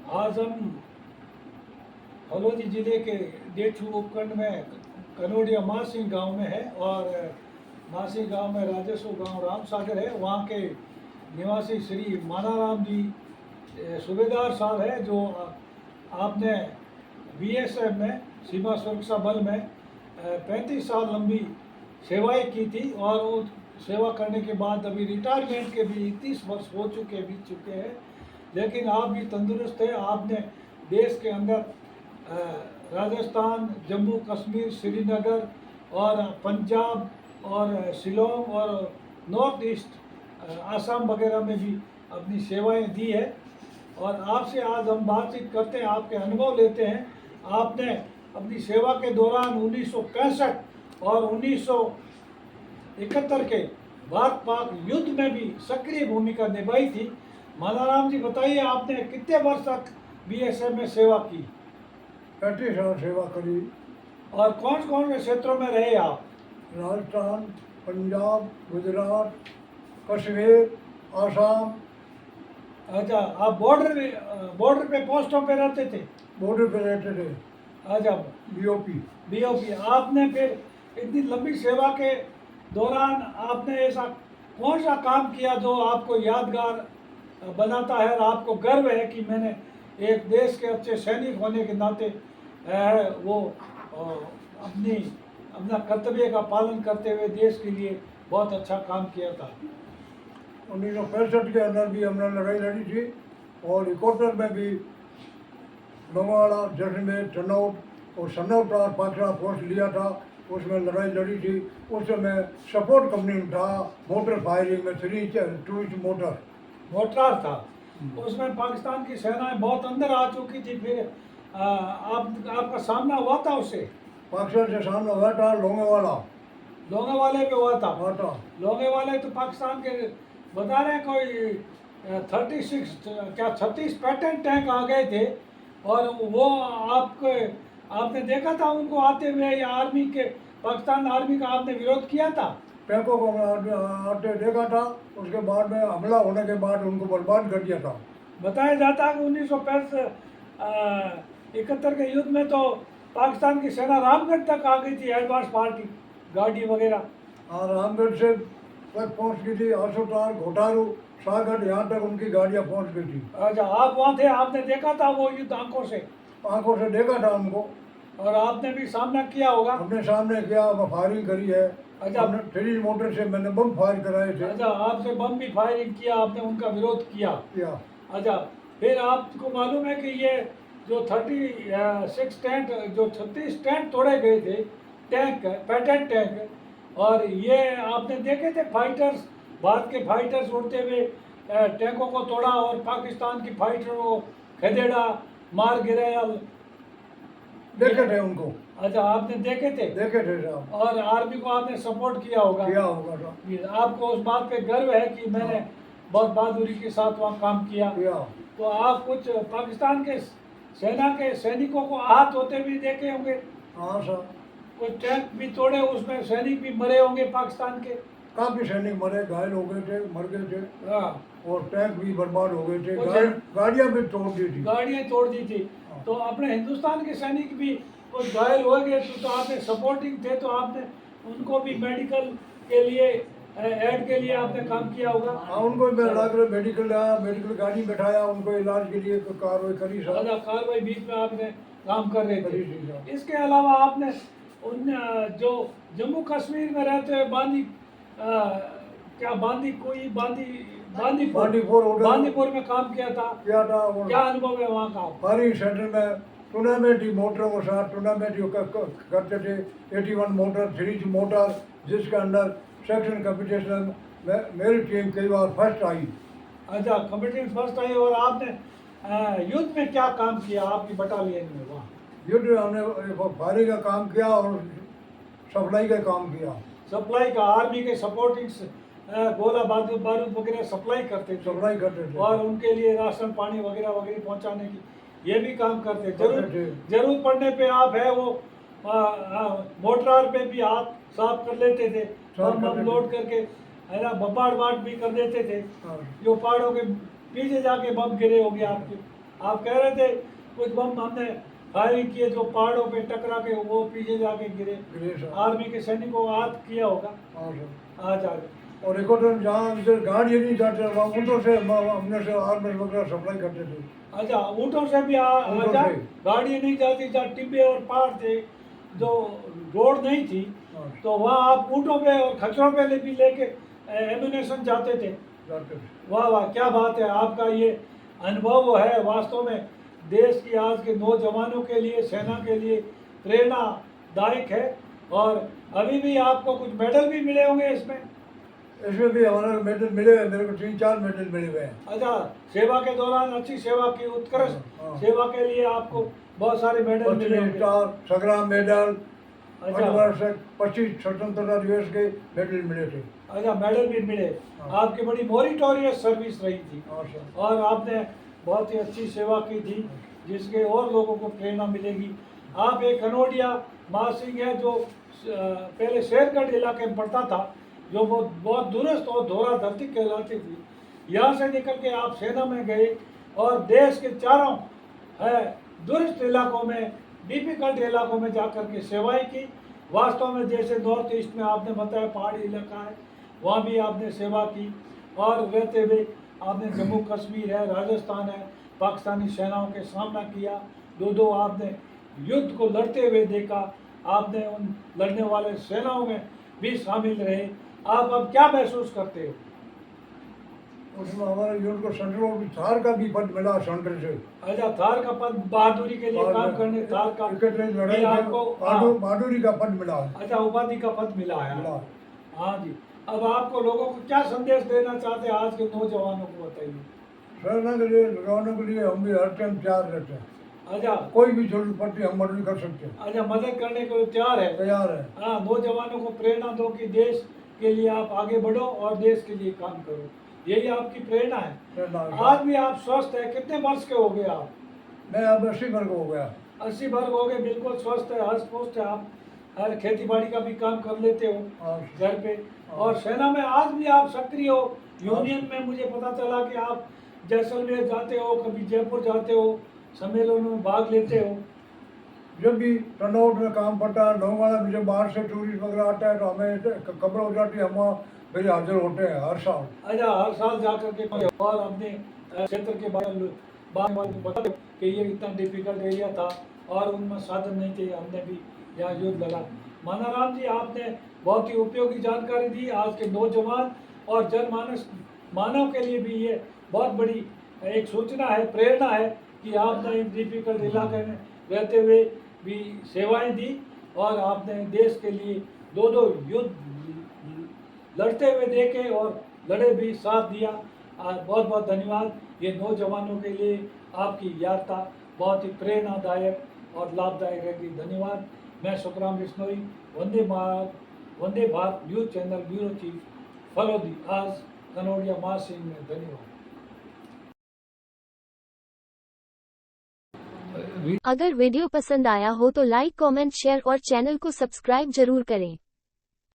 आज हम हलोजी जिले के डेठू उपखंड में कनोडिया मासिंग गांव में है और मासिंग गांव में राजस्व गांव रामसागर है। वहाँ के निवासी श्री मानाराम जी सूबेदार साहब है, जो आपने बीएसएफ में सीमा सुरक्षा बल में 35 साल लंबी सेवाएं की थी और वो सेवा करने के बाद अभी रिटायरमेंट के भी 30 वर्ष हो चुके बीत चुके हैं, लेकिन आप भी तंदुरुस्त है। आपने देश के अंदर राजस्थान, जम्मू कश्मीर, श्रीनगर और पंजाब और शिलोंग और नॉर्थ ईस्ट आसाम वगैरह में भी अपनी सेवाएं दी है। और आपसे आज हम बातचीत करते हैं, आपके अनुभव लेते हैं। आपने अपनी सेवा के दौरान 1965 और 1971 के भारत पाक युद्ध में भी सक्रिय भूमिका निभाई थी। मानाराम जी बताइए, आपने कितने वर्ष तक बीएसएफ में सेवा की? 35 साल सेवा करी। और कौन कौन से क्षेत्रों में रहे आप? राजस्थान, पंजाब, गुजरात, कश्मीर, आसाम। अच्छा, आप बॉर्डर पे पोस्टों पे रहते थे? बॉर्डर पे रहते थे। अच्छा, बीओपी। आपने फिर इतनी लंबी सेवा के दौरान आपने ऐसा कौन सा काम किया जो आपको यादगार बनाता है और आपको गर्व है कि मैंने एक देश के अच्छे सैनिक होने के नाते वो अपना कर्तव्य का पालन करते हुए देश के लिए बहुत अच्छा काम किया था? 1965 के अंदर भी हमने लड़ाई लड़ी थी और 71 में भी बंगाला, जैसलमेर, चन्नौर और सन्नौर का पाखड़ा पोस्ट लिया था, उसमें लड़ाई लड़ी थी। उस समय सपोर्ट कंपनी में था, मोटर फायरिंग में 3 मोर्टार था। उसमें पाकिस्तान की सेनाएं बहुत अंदर आ चुकी थी। फिर आपका सामना हुआ था उससे? पाकिस्तान से सामना हुआ था। लोंगेवाले पे हुआ था। लोंगेवाले तो पाकिस्तान के बता रहे हैं कोई 36 पैटर्न टैंक आ गए थे और वो आपने देखा था उनको आते हुए, या पाकिस्तान आर्मी का आपने विरोध किया था? टैंकों को आते देखा था। उसके बाद में हमला होने के बाद उनको बर्बाद कर दिया था। बताया जाता है कि 1971 के युद्ध में तो पाकिस्तान की सेना रामगढ़ तक आ गई थी, एडवांस पार्टी गाड़ी वगैरह। हाँ, रामगढ़ से तक पहुंच गई थी। आसोटार, घोटारू, सागढ़, यहाँ तक उनकी गाड़ियाँ पहुंच गई थी। अच्छा, आप वहाँ थे, आपने देखा था वो युद्ध आंखों से देखा था उनको। और आपने भी सामना किया होगा? अपने सामने किया, फायरिंग करी है। अच्छा, हमने 3 मोटर से मैंने बम फायर कराए थे। अच्छा, आपसे बम भी फायरिंग किया, आपने उनका विरोध किया? अच्छा, फिर आपको मालूम है कि ये जो 36 टैंक, जो 36 टैंक तोड़े गए थे, पैटर्न टैंक, और ये आपने देखे थे फाइटर्स, भारत के फाइटर्स उड़ते हुए टैंकों को तोड़ा और पाकिस्तान की फाइटरों को खदेड़ा, मार गिराया? देखे थे उनको। अच्छा, आपने देखे थे साहब। और आर्मी को आपने सपोर्ट किया होगा? आपको उस बात पे गर्व है कि मैंने बहुत बहादुरी के साथ वहाँ काम किया। तो आप कुछ पाकिस्तान के सेना के सैनिकों को आहत होते भी देखे होंगे? हाँ सर। कुछ टैंक भी तोड़े, उसमें सैनिक भी मरे होंगे पाकिस्तान के? काफी सैनिक मरे, घायल हो गए थे, मर गए थे। हाँ, और टैंक भी बर्बाद हो गए थे। गाड़ियाँ भी तोड़ दी थी। गाड़ियाँ तोड़ दी थी। तो अपने हिंदुस्तान के सैनिक भी कुछ घायल हो गए तो आपने सपोर्टिंग थे, तो आपने उनको भी मेडिकल के लिए, एड के लिए आपने काम किया होगा? हाँ, उनको मेडिकल गाड़ी बैठाया, उनको इलाज के लिए कार्रवाई करी। कार्रवाई बीच में आपने काम कर रहे थे। इसके अलावा आपने उन जो जम्मू कश्मीर में रहते हुए बांदीपुर में काम किया था। क्या अनुभव है वहाँ का? फायरिंग सेंटर में टूर्नामेंट मोटरों के साथ टूर्नामेंट करते थे। 81 मोटर, 3 मोटर, जिसके अंदर सेक्शन कंपटीशन में मेरी टीम कई बार फर्स्ट आई। अच्छा, कंपटीशन फर्स्ट आई। और आपने युद्ध में क्या काम किया आपकी बटालियन में वहाँ? युद्ध में हमने फायरिंग का काम किया और सप्लाई का काम किया। सप्लाई का, आर्मी के सपोर्टिंग गोला बारूद वगैरह सप्लाई करते थे और उनके लिए राशन पानी वगैरह पहुंचाने की ये भी काम करते। जरूरत पड़ने पे आप है वो मोटरार पे भी हाथ साफ कर लेते थे, बम लोड करके है ना, बम्बारबाट भी कर देते थे। जो पहाड़ों के पीछे जाके बम गिरे होंगे आपके, आप कह रहे थे कुछ बम हमने फायरिंग किए जो पहाड़ों पे टकरा के वो पीछे जाके गिरे। सर। आर्मी के सैनिकों को याद किया होगा। हाँ सर। आज आज और एक और जहाँ इधर गाड़ी नहीं जाते वहाँ ऊँटों से अपने से आर्मी वगैरह सप्लाई करते थे। अच्छा, ऊँटों से भी ऊँटों आजा से। गाड़ी नहीं जाती, जहाँ टिब्बे और पहाड़ थे, जो रोड नहीं थी, हाँ, तो वहाँ आप ऊँटों पे और खच्चरों पे भी लेके एम्यूनेशन जाते थे। जाते थे। वाह वाह, क्या बात है, आपका ये अनुभव है वास्तव में देश की आज के नौजवानों के लिए, सेना के लिए प्रेरणादायक है। और अभी भी आपको कुछ मेडल भी मिले होंगे इसमें। इसमें भी हमारा मेडल मिले हैं, मेरे को 3-4 मेडल मिले हुए हैं। अच्छा, सेवा के दौरान अच्छी सेवा की, उत्कृष्ट हाँ। सेवा के लिए आपको बहुत सारे मेडल मिले होंगे। स्टार, संग्राम मेडल, अच्छा 25 स्वतंत्रता दिवस के मेडल मिले थे। अच्छा, मेडल भी मिले। हाँ। आपकी बड़ी मोरिटोरियस सर्विस रही थी हाँ सर। और आपने बहुत ही अच्छी सेवा की थी, जिसके और लोगों को प्रेरणा मिलेगी। आप एक कनोडिया मासिंग है जो पहले शेरगढ़ इलाके में पड़ता था, जो बहुत दूरस्थ और धोरा धरती कहलाती थी। यहाँ से निकल के आप सेना में गए और देश के चारों दूरस्थ इलाकों में, डिफिकल्ट इलाकों में जाकर के सेवाएं की। वास्तव में जैसे नॉर्थ ईस्ट में आपने बताया पहाड़ी इलाका है, वहाँ भी आपने सेवा की। और रहते हुए आपने जम्मू कश्मीर है, राजस्थान है, पाकिस्तानी सेनाओं के सामना किया। दो आपने युद्ध को लड़ते हुए देखा, आपने उन लड़ने वाले सेनाओं में भी शामिल रहे। आप अब क्या महसूस करते हो? उसमें हमारे युद्ध को सेंट्रल थार का भी पद मिला सेंटर से। अच्छा, थार का पद, बहादुरी के लिए काम करने थार का लड़ाई आपको बहादुरी का पद मिला। अच्छा, उपाधि का पद मिला है। मिला। हाँ जी। अब आपको लोगों को क्या संदेश देना चाहते हैं आज के नौजवानों को, बताइए। सेना के लिए, नौजवानों के लिए हम भी हर टाइम तैयार रहते हैं। अच्छा, कोई भी जरूरत पड़ती है हम मदद कर सकते हैं। अच्छा, मदद करने को तैयार है। तैयार है। हाँ, नौजवानों को प्रेरणा दो कि देश के लिए आप आगे बढ़ो और देश के लिए काम करो, यही आपकी प्रेरणा है। आज भी आप स्वस्थ है, कितने वर्ष के हो गए आप? मैं अब 80 वर्ग हो गया। 80 वर्ष हो गए, बिल्कुल स्वस्थ है, हष्ट पुष्ट है आप। हर खेती बाड़ी का भी काम कर लेते हो और घर पे, और सेना में आज भी आप सक्रिय हो। यूनियन में मुझे पता चला कि आप जैसलमेर जाते हो, कभी जयपुर जाते हो, सम्मेलनों में भाग लेते हो। जब भी टर्नआउट में काम पड़ता है, लोग वाला भी जब बाहर से टूरिस्ट वगैरह आता है तो हमें खबर हो जाती है, हम वहाँ फिर हाजिर होते हैं हर साल। अच्छा, हर साल जाकर के और अपने क्षेत्र के बारे में बता दो कि ये इतना डिफिकल्ट एरिया था और उनमें साधन नहीं थे, हमने भी यहाँ युद्ध लड़ा। मानाराम जी, आपने बहुत ही उपयोगी जानकारी दी। आज के नौजवान और जनमानस मानव के लिए भी ये बहुत बड़ी एक सूचना है, प्रेरणा है कि आपने इस डिफिकल्ट इलाके में रहते हुए भी सेवाएं दी और आपने देश के लिए दो युद्ध लड़ते हुए देखे और लड़े भी, साथ दिया। बहुत बहुत धन्यवाद। ये नौजवानों के लिए आपकी यात्रा बहुत ही प्रेरणादायक और लाभदायक रहेगी। धन्यवाद। मैं Sukhram Bishnoi, Vande Bharat news channel bureau chief, Phalodi, आज कनौडिया मासिंग में। धन्यवाद। अगर वीडियो पसंद आया हो तो लाइक, कमेंट, शेयर और चैनल को सब्सक्राइब जरूर करें।